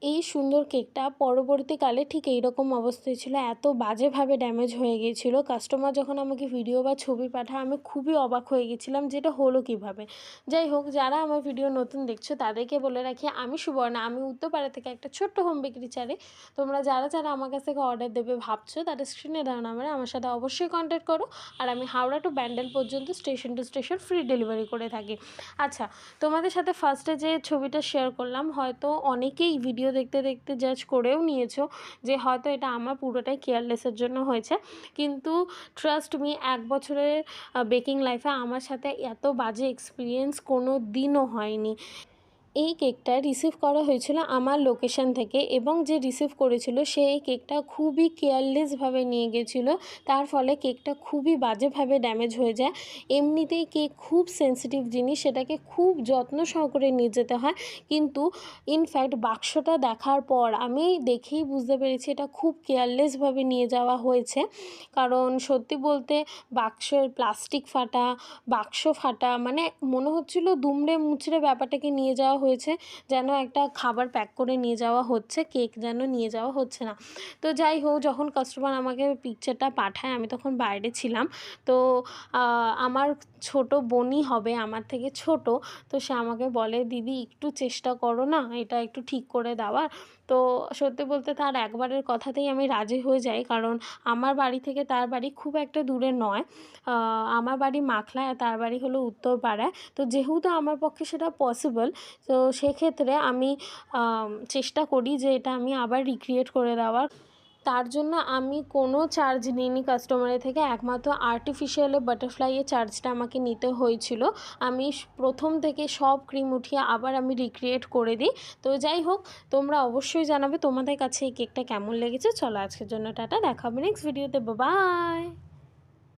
এই সুন্দর কেকটা পরবর্তীকালে ঠিক এইরকম অবস্থায় ছিল, এত বাজেভাবে ড্যামেজ হয়ে গিয়েছিল। কাস্টমার যখন আমাকে ভিডিও বা ছবি পাঠায় আমি খুবই অবাক হয়ে গেছিলাম যে এটা হলো কীভাবে। যাই হোক, যারা আমার ভিডিও নতুন দেখছো তাদেরকে বলে রাখি, আমি সুবর্ণা, আমি উত্তরপাড়া থেকে একটা ছোট্ট হোম বেকারি চালাই। তোমরা যারা যারা আমার কাছ থেকে অর্ডার দেবে ভাবছো, তারা স্ক্রিনে দেওয়া নাম্বারে আমার সাথে অবশ্যই কন্ট্যাক্ট করো। আর আমি হাওড়া টু ব্যান্ডেল পর্যন্ত station two station free delivery করে থাকি। আচ্ছা, তোমাদের সাথে ফার্স্টে যে ছবিটা শেয়ার করলাম, হয়তো অনেকেই ভিডিও দেখতে দেখতে জাজ করেও নিয়েছো যে হয়তো এটা আমার পুরোটাই কেয়ারলেসের জন্য হয়েছে। কিন্তু ট্রাস্ট মি, 1 বছরের বেকিং লাইফে আমার সাথে এত বাজে এক্সপিরিয়েন্স কোনো দিনও হয়নি। এই কেকটা রিসিভ করা হয়েছিল আমার লোকেশন থেকে, এবং যে রিসিভ করেছিল সে এই কেকটা খুবই কেয়ারলেসভাবে নিয়ে গেছিলো। তার ফলে কেকটা খুবই বাজেভাবে ড্যামেজ হয়ে যায়। এমনিতেই কেক খুব সেন্সিটিভ জিনিস, সেটাকে খুব যত্ন সহকারে নিয়ে যেতে হয়। কিন্তু ইনফ্যাক্ট বাক্সটা দেখার পর আমি দেখেই বুঝতে পেরেছি এটা খুব কেয়ারলেসভাবে নিয়ে যাওয়া হয়েছে। কারণ সত্যি বলতে বাক্সের প্লাস্টিক ফাটা, বাক্স ফাটা, মানে মনে হচ্ছিল দুমড়ে মুচড়ে ব্যাপারটাকে নিয়ে যাওয়া হয়েছে, যেন একটা খাবার প্যাক করে নিয়ে যাওয়া হচ্ছে, কেক যেন নিয়ে যাওয়া হচ্ছে না। তো যাই হোক, যখন কাস্টমার আমাকে পিকচারটা পাঠায় আমি তখন বাইরে ছিলাম। তো আমার ছোট বোনই হবে, আমার থেকে ছোট। তো সে আমাকে বলে, দিদি একটু চেষ্টা করো না এটা একটু ঠিক করে দেওয়ার। তো সত্যি বলতে তার একবারের কথাতেই আমি রাজি হয়ে যাই, কারণ আমার বাড়ি থেকে তার বাড়ি খুব একটা দূরে নয়। আমার বাড়ি মাখলায় আর তার বাড়ি হলো উত্তরপাড়ায়। তো যেহেতু আমার পক্ষে সেটা পসিবল, তো সেক্ষেত্রে আমি চেষ্টা করি যে এটা আমি আবার রিক্রিয়েট করে দেওয়ার। তার জন্য আমি কোনো চার্জ নিইনি কাস্টমারের থেকে, একমাত্র আর্টিফিশিয়াল বাটারফ্লাইয়ের চার্জটা আমাকে নিতে হয়েছিল। আমি প্রথম থেকে সব ক্রিম উঠিয়ে আবার আমি রিক্রিয়েট করে দিই। তো যাই হোক, তোমরা অবশ্যই জানাবে তোমাদের কাছে এই কেকটা কেমন লেগেছে। চলো আজকের জন্য টাটা, দেখা হবে নেক্সট ভিডিওতে, বাই।